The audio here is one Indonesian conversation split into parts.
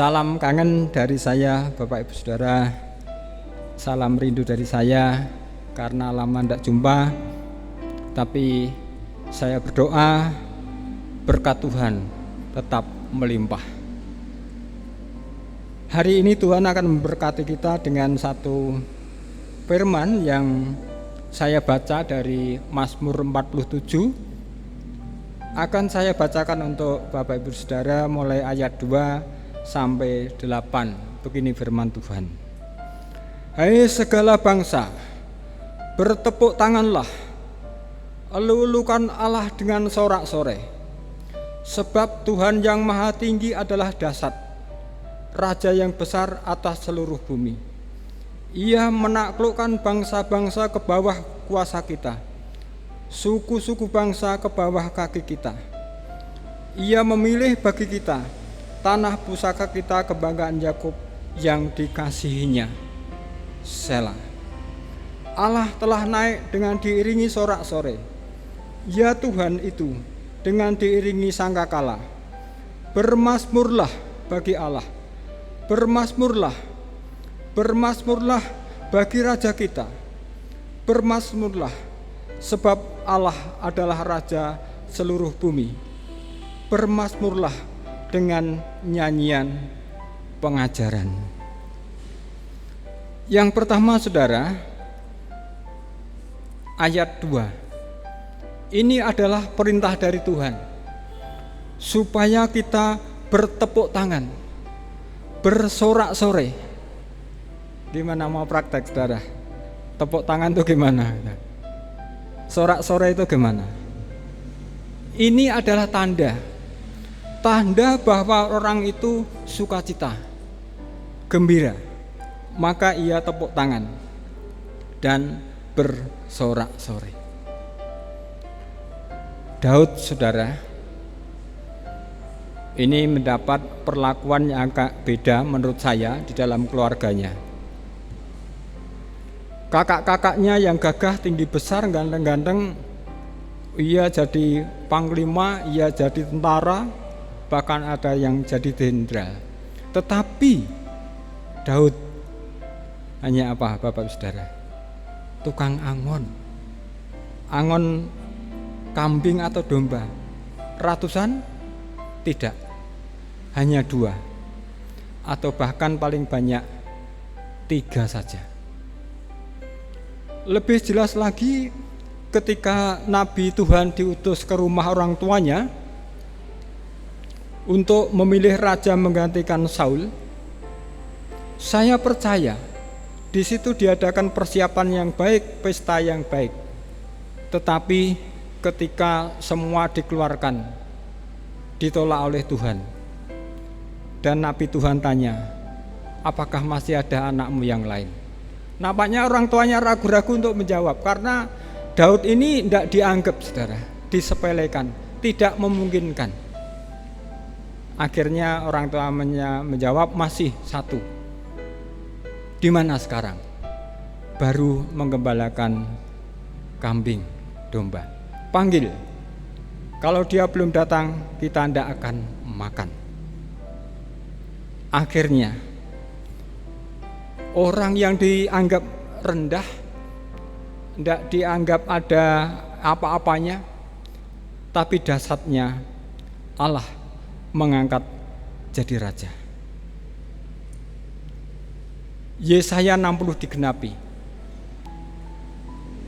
Salam kangen dari saya, Bapak Ibu Saudara. Salam rindu dari saya karena lama tidak jumpa. Tapi saya berdoa berkat Tuhan tetap melimpah. Hari ini Tuhan akan memberkati kita dengan satu firman yang saya baca dari Mazmur 47. Akan saya bacakan untuk Bapak Ibu Saudara mulai ayat 2 sampai 8. Begini firman Tuhan. Hai segala bangsa, bertepuk tanganlah, elu-elukan Allah dengan sorak-sorai. Sebab Tuhan yang maha tinggi adalah dasar, Raja yang besar atas seluruh bumi. Ia menaklukkan bangsa-bangsa ke bawah kuasa kita, suku-suku bangsa ke bawah kaki kita. Ia memilih bagi kita tanah pusaka kita, kebanggaan Yakub yang dikasihinya. Selah. Allah telah naik dengan diiringi sorak-sorai. Ya Tuhan itu dengan diiringi sangkakala. Bermazmurlah bagi Allah. Bermazmurlah. Bermazmurlah bagi Raja kita. Bermazmurlah sebab Allah adalah Raja seluruh bumi. Bermazmurlah dengan nyanyian pengajaran. Yang pertama saudara, ayat 2. Ini adalah perintah dari Tuhan supaya kita bertepuk tangan, bersorak-sorai. Gimana mau praktek saudara? Tepuk tangan itu gimana? Sorak-sorai itu gimana? Ini adalah tanda bahwa orang itu sukacita, gembira. Maka ia tepuk tangan dan bersorak-sorai. Daud saudara, ini mendapat perlakuan yang agak beda menurut saya di dalam keluarganya. Kakak-kakaknya yang gagah, tinggi besar, ganteng-ganteng, ia jadi panglima, ia jadi tentara, bahkan ada yang jadi jenderal. Tetapi Daud hanya apa Bapak Saudara? Tukang angon. Angon kambing atau domba. Ratusan? Tidak. Hanya 2. Atau bahkan paling banyak 3 saja. Lebih jelas lagi ketika Nabi Tuhan diutus ke rumah orang tuanya untuk memilih raja menggantikan Saul, saya percaya di situ diadakan persiapan yang baik, pesta yang baik. Tetapi ketika semua dikeluarkan, ditolak oleh Tuhan. Dan Nabi Tuhan tanya, apakah masih ada anakmu yang lain? Nampaknya orang tuanya ragu-ragu untuk menjawab, karena Daud ini tidak dianggap saudara, disepelekan, tidak memungkinkan. Akhirnya orang tuanya menjawab, masih 1. Di mana sekarang? Baru menggembalakan kambing, domba. Panggil. Kalau dia belum datang, kita tidak akan makan. Akhirnya orang yang dianggap rendah, tidak dianggap ada apa-apanya, tapi dasarnya Allah mengangkat jadi raja. Yesaya 60 digenapi.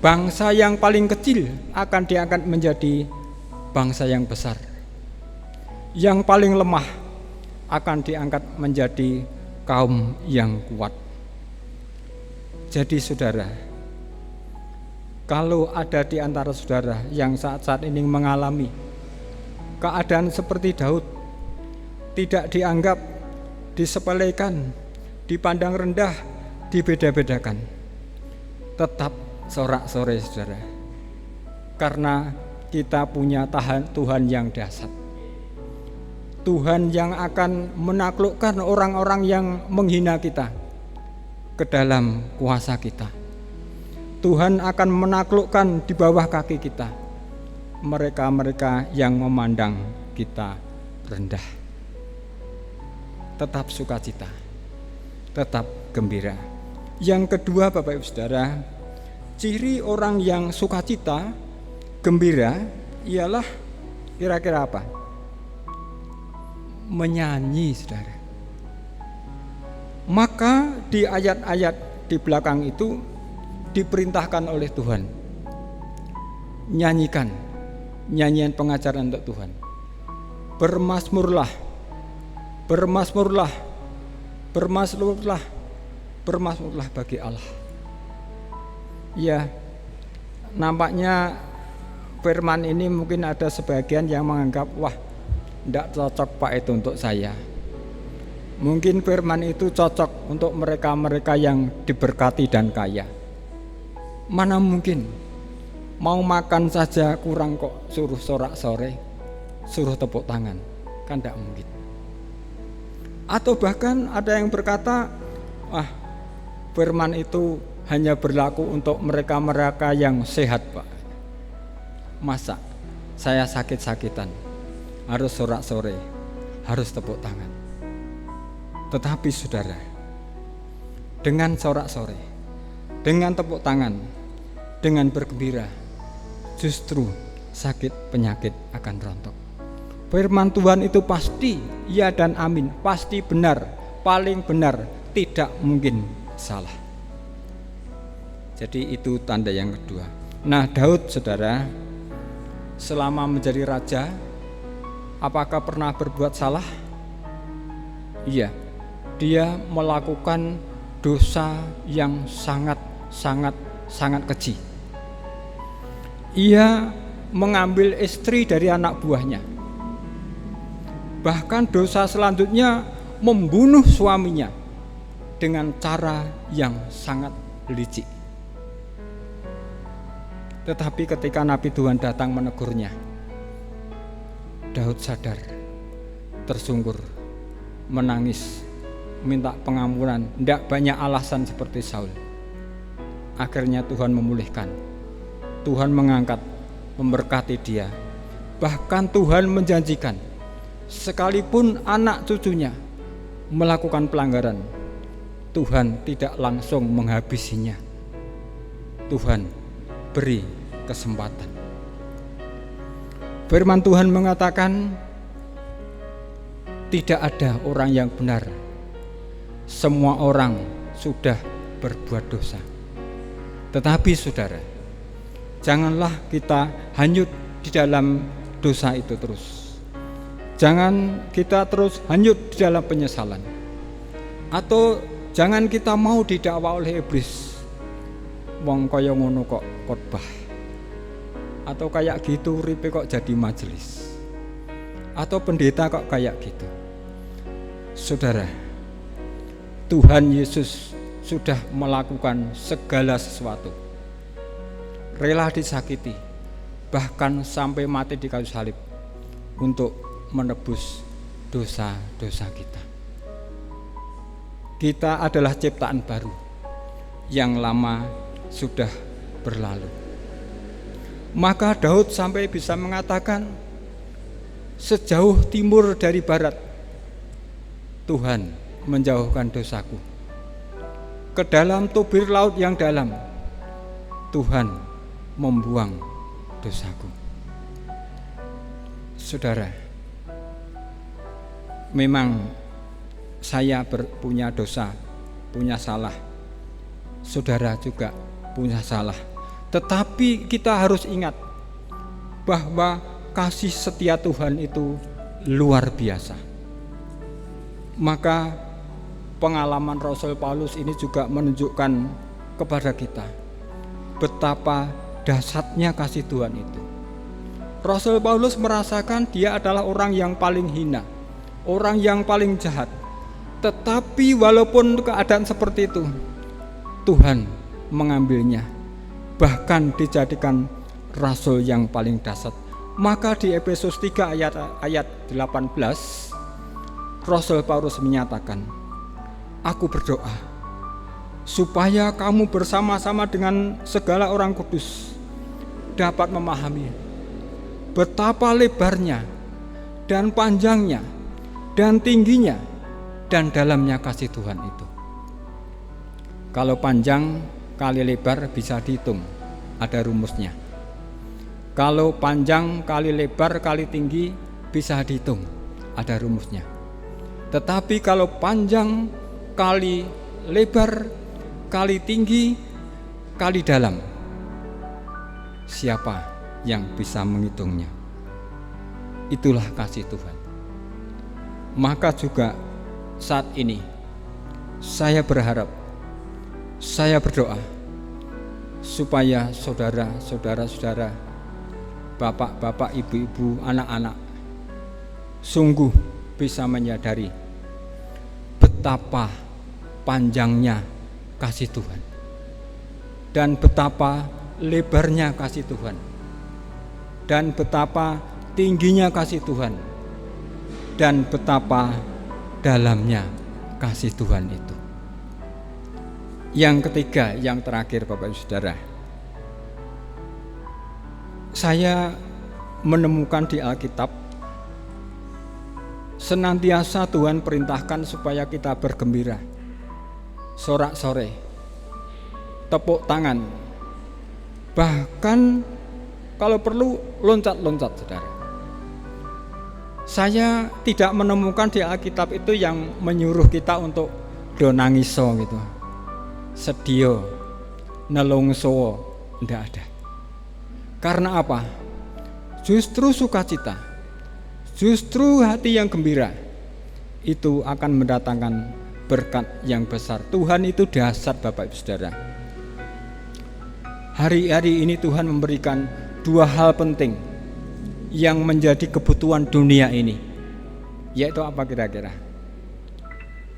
Bangsa yang paling kecil akan diangkat menjadi bangsa yang besar. Yang paling lemah akan diangkat menjadi kaum yang kuat. Jadi saudara, kalau ada di antara saudara yang saat-saat ini mengalami keadaan seperti Daud, tidak dianggap, disepelekan, dipandang rendah, dibeda-bedakan, tetap sorak-sorai saudara, karena kita punya Tuhan yang dahsyat, Tuhan yang akan menaklukkan orang-orang yang menghina kita ke dalam kuasa kita. Tuhan akan menaklukkan di bawah kaki kita mereka-mereka yang memandang kita rendah. tetap sukacita, tetap gembira. Yang kedua, Bapak Ibu Saudara, ciri orang yang sukacita, gembira ialah kira-kira apa? Menyanyi, Saudara. Maka di ayat-ayat di belakang itu diperintahkan oleh Tuhan, nyanyikan nyanyian pengajaran untuk Tuhan. Bermazmurlah, bermazmurlah, bermazmurlah, bermazmurlah bagi Allah. Ya, nampaknya firman ini mungkin ada sebagian yang menganggap, wah, tidak cocok Pak itu untuk saya. Mungkin firman itu cocok untuk mereka-mereka yang diberkati dan kaya. Mana mungkin, mau makan saja kurang kok suruh sorak-sore, suruh tepuk tangan, kan tidak mungkin. Atau bahkan ada yang berkata, firman itu hanya berlaku untuk mereka-mereka yang sehat, Pak. Masa saya sakit-sakitan harus sorak-sore, harus tepuk tangan? Tetapi saudara, dengan sorak-sore, dengan tepuk tangan, dengan bergembira, justru sakit penyakit akan rontok. Firman Tuhan itu pasti ya dan amin, pasti benar, paling benar, tidak mungkin salah. Jadi itu tanda yang kedua. Nah, Daud, saudara, selama menjadi raja, apakah pernah berbuat salah? Iya, dia melakukan dosa yang sangat keji. Ia mengambil istri dari anak buahnya. Bahkan dosa selanjutnya membunuh suaminya dengan cara yang sangat licik. Tetapi ketika Nabi Tuhan datang menegurnya, Daud sadar, tersungkur, menangis, minta pengampunan, tidak banyak alasan seperti Saul. Akhirnya Tuhan memulihkan, Tuhan mengangkat, memberkati dia. Bahkan Tuhan menjanjikan, sekalipun anak cucunya melakukan pelanggaran, Tuhan tidak langsung menghabisinya. Tuhan beri kesempatan. Firman Tuhan mengatakan, tidak ada orang yang benar, semua orang sudah berbuat dosa. Tetapi saudara, janganlah kita hanyut di dalam dosa itu terus. Jangan kita terus hanyut di dalam penyesalan. Atau jangan kita mau didakwa oleh iblis. Wong kaya ngono kok khotbah. Atau kayak gitu uripe kok jadi majelis. Atau pendeta kok kayak gitu. Saudara, Tuhan Yesus sudah melakukan segala sesuatu. Rela disakiti, bahkan sampai mati di kayu salib untuk menebus dosa-dosa kita. Kita adalah ciptaan baru, yang lama sudah berlalu. Maka Daud sampai bisa mengatakan, sejauh timur dari barat, Tuhan menjauhkan dosaku. Ke dalam tubir laut yang dalam, Tuhan membuang dosaku. Saudara, memang saya punya dosa, punya salah. Saudara juga punya salah. Tetapi kita harus ingat bahwa kasih setia Tuhan itu luar biasa. Maka pengalaman Rasul Paulus ini juga menunjukkan kepada kita betapa dahsyatnya kasih Tuhan itu. Rasul Paulus merasakan dia adalah orang yang paling hina, orang yang paling jahat. Tetapi walaupun keadaan seperti itu, Tuhan mengambilnya, bahkan dijadikan rasul yang paling dahsyat. Maka di Efesus 3 ayat 18, Rasul Paulus menyatakan, aku berdoa supaya kamu bersama-sama dengan segala orang kudus dapat memahami betapa lebarnya dan panjangnya dan tingginya dan dalamnya kasih Tuhan itu. Kalau panjang kali lebar bisa dihitung, ada rumusnya. Kalau panjang kali lebar kali tinggi bisa dihitung, ada rumusnya. Tetapi kalau panjang kali lebar kali tinggi kali dalam, siapa yang bisa menghitungnya? Itulah kasih Tuhan. Maka juga saat ini saya berharap, saya berdoa supaya saudara-saudara, bapak-bapak, ibu-ibu, anak-anak sungguh bisa menyadari betapa panjangnya kasih Tuhan dan betapa lebarnya kasih Tuhan dan betapa tingginya kasih Tuhan dan betapa dalamnya kasih Tuhan itu. Yang ketiga, yang terakhir Bapak Ibu Saudara, saya menemukan di Alkitab senantiasa Tuhan perintahkan supaya kita bergembira, sorak-sore, tepuk tangan, bahkan kalau perlu loncat-loncat, saudara. Saya tidak menemukan di Alkitab itu yang menyuruh kita untuk do nangiso gitu, sedio, nelongso, tidak ada. Karena apa? Justru sukacita, justru hati yang gembira itu akan mendatangkan berkat yang besar. Tuhan itu dahsyat Bapak Ibu Saudara. Hari-hari ini Tuhan memberikan dua hal penting yang menjadi kebutuhan dunia ini, yaitu apa kira-kira?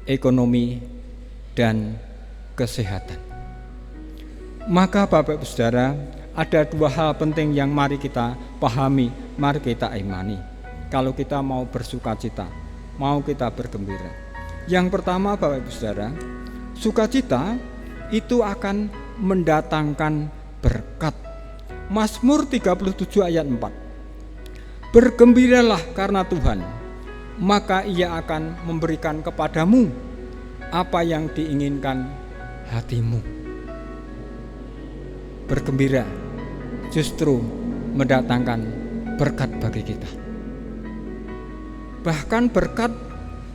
Ekonomi dan kesehatan. Maka Bapak Ibu Saudara, ada dua hal penting yang mari kita pahami, mari kita imani. Kalau kita mau bersukacita, mau kita bergembira. Yang pertama Bapak Ibu Saudara, sukacita itu akan mendatangkan berkat. Mazmur 37 ayat 4. Bergembiralah karena Tuhan, maka Ia akan memberikan kepadamu apa yang diinginkan hatimu. Bergembira justru mendatangkan berkat bagi kita. Bahkan berkat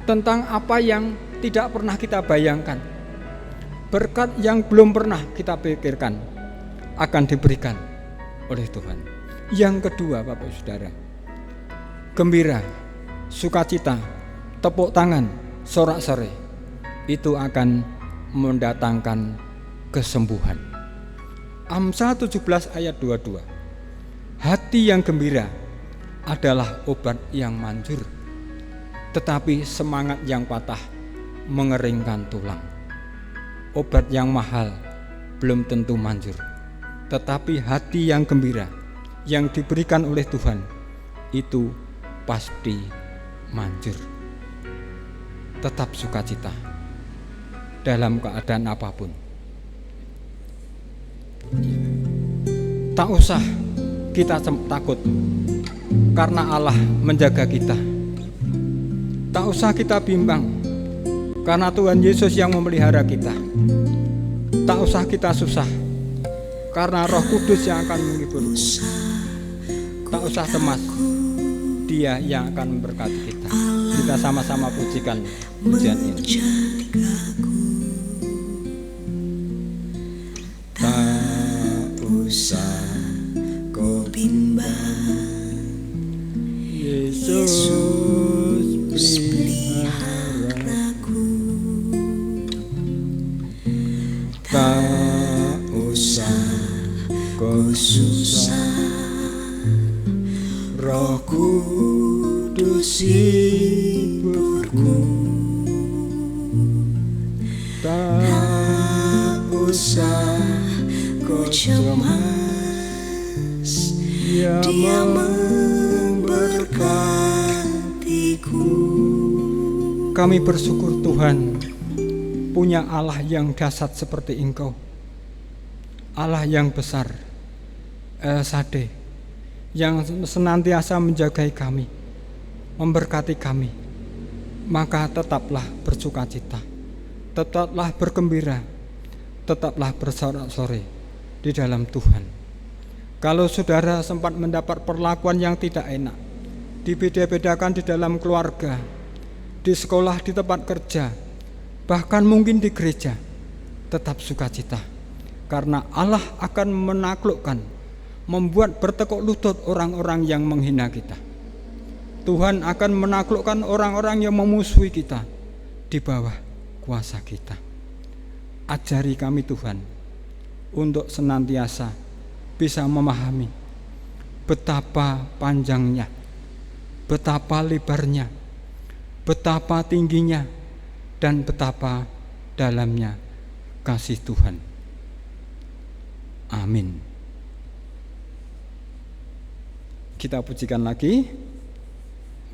tentang apa yang tidak pernah kita bayangkan, berkat yang belum pernah kita pikirkan akan diberikan oleh Tuhan. Yang kedua Bapak Saudara, gembira, sukacita, tepuk tangan, sorak-sorai itu akan mendatangkan kesembuhan. Amsal 17 ayat 22. Hati yang gembira adalah obat yang manjur, tetapi semangat yang patah mengeringkan tulang. Obat yang mahal belum tentu manjur, tetapi hati yang gembira yang diberikan oleh Tuhan itu pasti manjur. Tetap sukacita dalam keadaan apapun. Tak usah kita takut karena Allah menjaga kita. Tak usah kita bimbang karena Tuhan Yesus yang memelihara kita. Tak usah kita susah karena Roh Kudus yang akan menghibur. Tak usah cemas, Dia yang akan memberkati kita. Kita sama-sama pujikan pujian ini. Tak usah kau bimbang, Yesus peliharaku. Tak usah kau susah, Roh Kudus hiburku. Tak usah kau cemas, Dia memberkatiku. Kami bersyukur Tuhan punya Allah yang dahsyat seperti Engkau, Allah yang besar, El Shaddai, yang senantiasa menjagai kami, memberkati kami. maka tetaplah bersukacita, tetaplah bergembira, tetaplah bersorak-sorai di dalam Tuhan. Kalau saudara sempat mendapat perlakuan yang tidak enak, dibeda-bedakan di dalam keluarga, di sekolah, di tempat kerja, bahkan mungkin di gereja, tetap sukacita, karena Allah akan menaklukkan, membuat bertekuk lutut orang-orang yang menghina kita. Tuhan akan menaklukkan orang-orang yang memusuhi kita di bawah kuasa kita. Ajari kami Tuhan untuk senantiasa bisa memahami betapa panjangnya, betapa lebarnya, betapa tingginya, dan betapa dalamnya kasih Tuhan. Amin. Kita pujikan lagi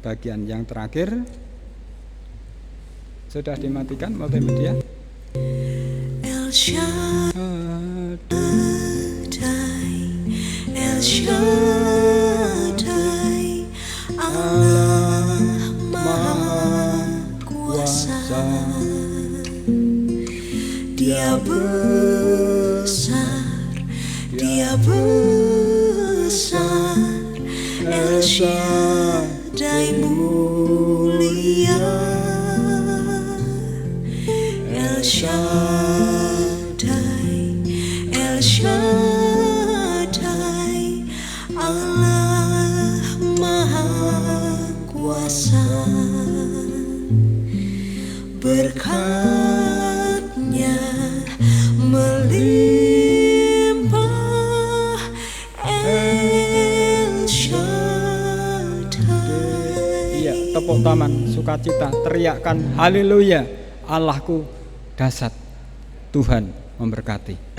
bagian yang terakhir. Sudah dimatikan multimedia? El Shaddai, El Shaddai, Allah Maha Kuasa. Dia besar, Dia besar, El Shaddai mulia, El Shaddai, El Shaddai, Allah Maha Kuasa. Berkat-Nya melimpah, El Shaddai. Iya, tepuk tangan sukacita, teriakkan haleluya, Allahku dahsyat. Tuhan memberkati.